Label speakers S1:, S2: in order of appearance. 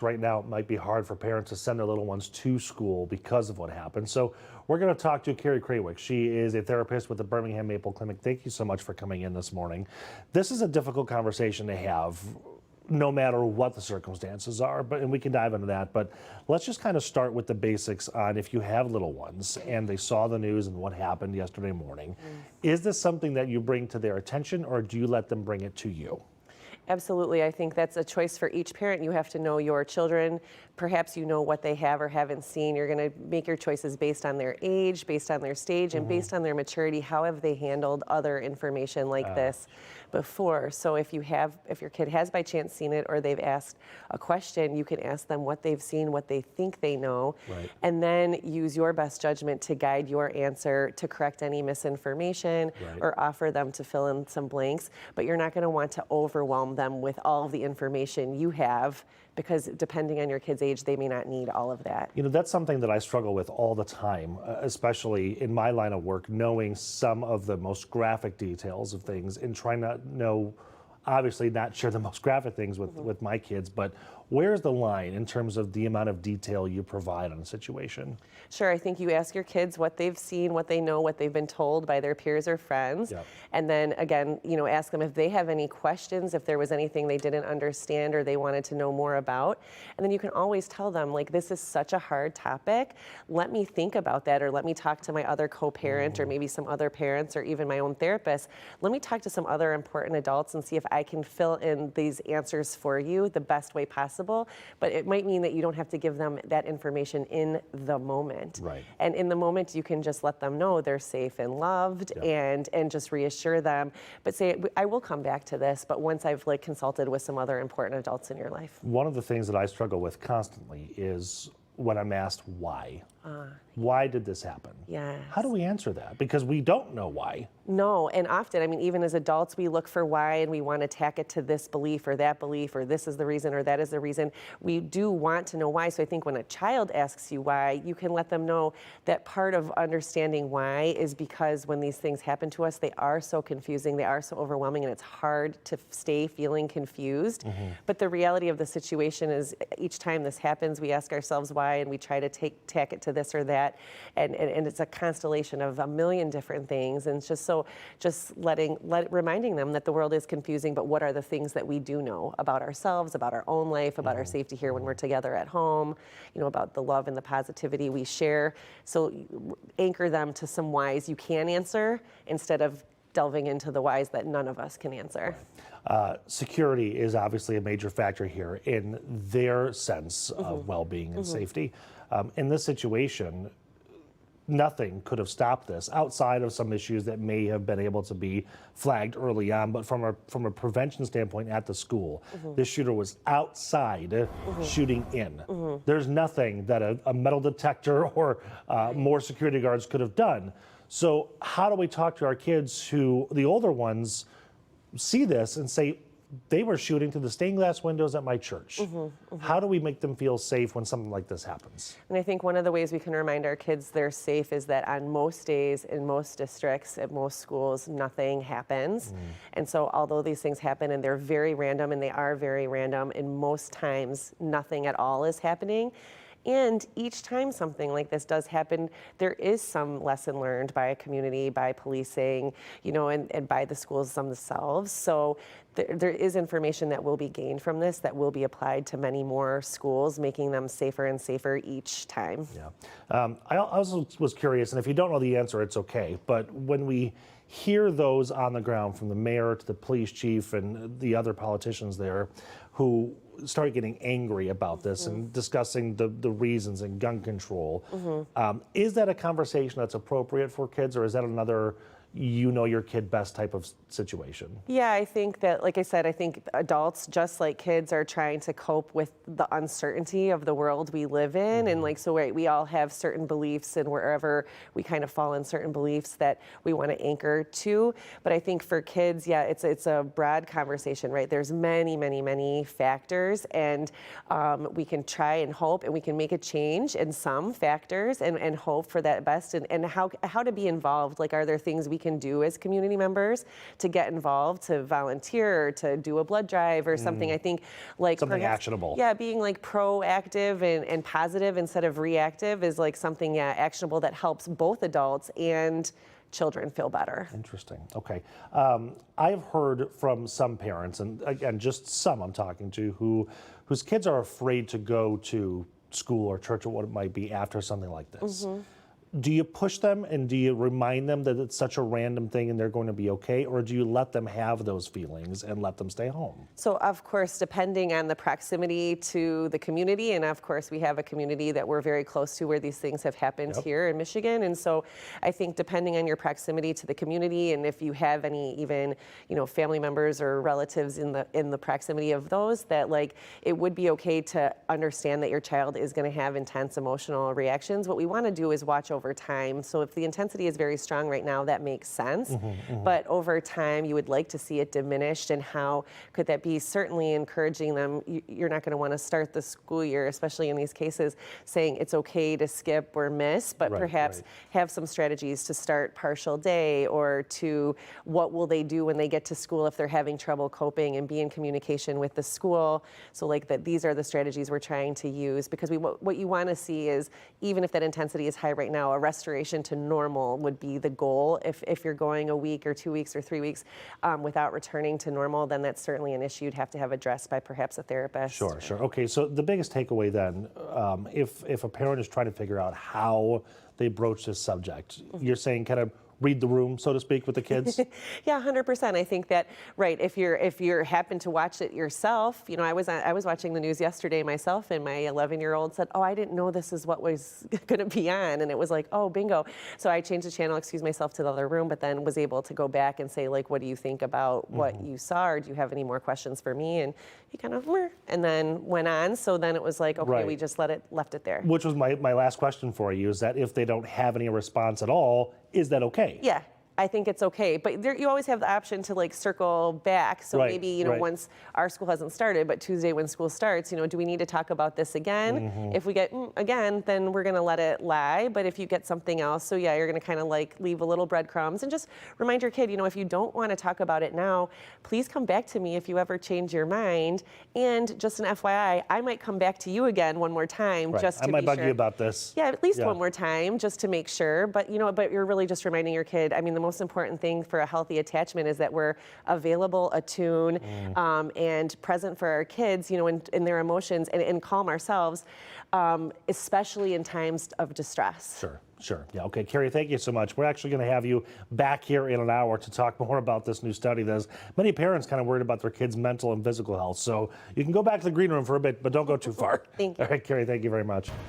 S1: Right now, it might be hard for parents to send their little ones to school because of what happened. So we're going to talk to Carrie Krawiec. She is a therapist with the Birmingham Maple Clinic. Thank you so much for coming in this morning. This is a difficult conversation to have, no matter what the circumstances are, and we can dive into that. But let's just kind of start with the basics on if you have little ones and they saw the news and what happened yesterday morning. Is this something that you bring to their attention, or do you let them bring it to you?
S2: Absolutely. I think that's a choice for each parent. You have to know your children. Perhaps you know what they have or haven't seen. You're going to make your choices based on their age, based on their stage, and based on their maturity. How have they handled other information like this before? So if your kid has by chance seen it, or they've asked a question, you can ask them what they've seen, what they think they know, and then use your best judgment to guide your answer, to correct any misinformation, or offer them to fill in some blanks. But you're not going to want to overwhelm them with all of the information you have, because depending on your kid's age, they may not need all of that.
S1: You know, that's something that I struggle with all the time, especially in my line of work, knowing some of the most graphic details of things and trying to know, obviously not share the most graphic things with my kids, but where's the line in terms of the amount of detail you provide on a situation?
S2: Sure, I think you ask your kids what they've seen, what they know, what they've been told by their peers or friends. And then again, ask them if they have any questions, if there was anything they didn't understand or they wanted to know more about. And then you can always tell them, like, this is such a hard topic. Let me think about that, or let me talk to my other co-parent or maybe some other parents or even my own therapist. Let me talk to some other important adults and see if I can fill in these answers for you the best way possible. But it might mean that you don't have to give them that information in the moment. And in the moment, you can just let them know they're safe and loved, and just reassure them. But say, I will come back to this, but once I've consulted with some other important adults in your life.
S1: One of the things that I struggle with constantly is when I'm asked why. Why did this happen? How do we answer that? Because we don't know why.
S2: No, and often, I mean, even as adults, we look for why and we want to tack it to this belief or that belief, or this is the reason or that is the reason. We do want to know why. So I think when a child asks you why, you can let them know that part of understanding why is because when these things happen to us, they are so confusing, they are so overwhelming, and it's hard to stay feeling confused. But the reality of the situation is each time this happens, we ask ourselves why, and we try to tack it to this or that, and it's a constellation of a million different things. And it's just reminding them that the world is confusing, but what are the things that we do know about ourselves, about our own life, about our safety here when we're together at home, about the love and the positivity we share. So anchor them to some whys you can answer instead of delving into the whys that none of us can answer.
S1: Security is obviously a major factor here in their sense of well-being and safety. In this situation, nothing could have stopped this outside of some issues that may have been able to be flagged early on. But from a prevention standpoint at the school, this shooter was outside shooting in. There's nothing that a metal detector or more security guards could have done. So how do we talk to our kids who, the older ones, see this and say, they were shooting through the stained glass windows at my church? How do we make them feel safe when something like this happens?
S2: And I think one of the ways we can remind our kids they're safe is that on most days, in most districts, at most schools, nothing happens. And so although these things happen and they're very random, and they are very random, in most times nothing at all is happening. And each time something like this does happen, there is some lesson learned by a community, by policing, and by the schools themselves. So there is information that will be gained from this that will be applied to many more schools, making them safer and safer each time.
S1: I also was curious, and if you don't know the answer, it's okay. But when we hear those on the ground, from the mayor to the police chief and the other politicians there, who start getting angry about this and discussing the reasons and gun control, is that a conversation that's appropriate for kids, or is that another your kid best type of situation?
S2: Yeah, I think that, like I said, I think adults, just like kids, are trying to cope with the uncertainty of the world we live in. And we all have certain beliefs, and wherever we kind of fall in certain beliefs that we want to anchor to. But I think for kids, it's a broad conversation, right? There's many, many, many factors, and we can try and hope, and we can make a change in some factors and hope for that best, and how to be involved. Like, are there things we we can do as community members to get involved, to volunteer, to do a blood drive or something. I think like
S1: Something actionable.
S2: Yeah, being like proactive and positive instead of reactive is like something, yeah, actionable that helps both adults and children feel better.
S1: Interesting. Okay. I've heard from some parents, and again, just some I'm talking to, whose kids are afraid to go to school or church or what it might be after something like this. Do you push them and do you remind them that it's such a random thing and they're going to be okay? Or do you let them have those feelings and let them stay home?
S2: So of course, depending on the proximity to the community, and of course we have a community that we're very close to where these things have happened here in Michigan. And so I think depending on your proximity to the community and if you have any even, family members or relatives in the proximity of those, that like it would be okay to understand that your child is going to have intense emotional reactions. What we want to do is watch over time. So if the intensity is very strong right now, that makes sense. But over time, you would like to see it diminished. And how could that be? Certainly encouraging them. You're not going to want to start the school year, especially in these cases, saying it's okay to skip or miss, but perhaps have some strategies to start partial day or to what will they do when they get to school if they're having trouble coping, and be in communication with the school. So like that, these are the strategies we're trying to use, because what you want to see is, even if that intensity is high right now, a restoration to normal would be the goal. If you're going a week or 2 weeks or 3 weeks without returning to normal, then that's certainly an issue you'd have to have addressed by perhaps a therapist.
S1: Sure. Okay, so the biggest takeaway then, if a parent is trying to figure out how they broach this subject, you're saying kind of read the room, so to speak, with the kids?
S2: Yeah, 100%. I think that, right, if you're happen to watch it yourself, I was watching the news yesterday myself, and my 11-year-old said, "Oh, I didn't know this is what was going to be on," and it was like, "Oh, bingo." So I changed the channel, excused myself to the other room, but then was able to go back and say, like, "What do you think about what you saw, or do you have any more questions for me?" And he kind of, and then went on. So then it was like, okay, we just left it there.
S1: Which was my last question for you, is that if they don't have any response at all, is that okay?
S2: Yeah, I think it's okay, but you always have the option to like circle back. So maybe, once our school hasn't started, but Tuesday when school starts, do we need to talk about this again? If we get again, then we're gonna let it lie. But if you get something else, so yeah, you're gonna kind of like leave a little breadcrumbs and just remind your kid, if you don't want to talk about it now, please come back to me if you ever change your mind. And just an FYI, I might come back to you again one more time just to be sure.
S1: I might bug you about this.
S2: Yeah, at least one more time just to make sure. But but you're really just reminding your kid. I mean, the most important thing for a healthy attachment is that we're available, attuned, and present for our kids, in their emotions, and calm ourselves, especially in times of distress.
S1: Sure. Yeah, okay. Carrie, thank you so much. We're actually going to have you back here in an hour to talk more about this new study. There's many parents kind of worried about their kids' mental and physical health. So you can go back to the green room for a bit, but don't go too far.
S2: Thank you.
S1: All right, Carrie, thank you very much.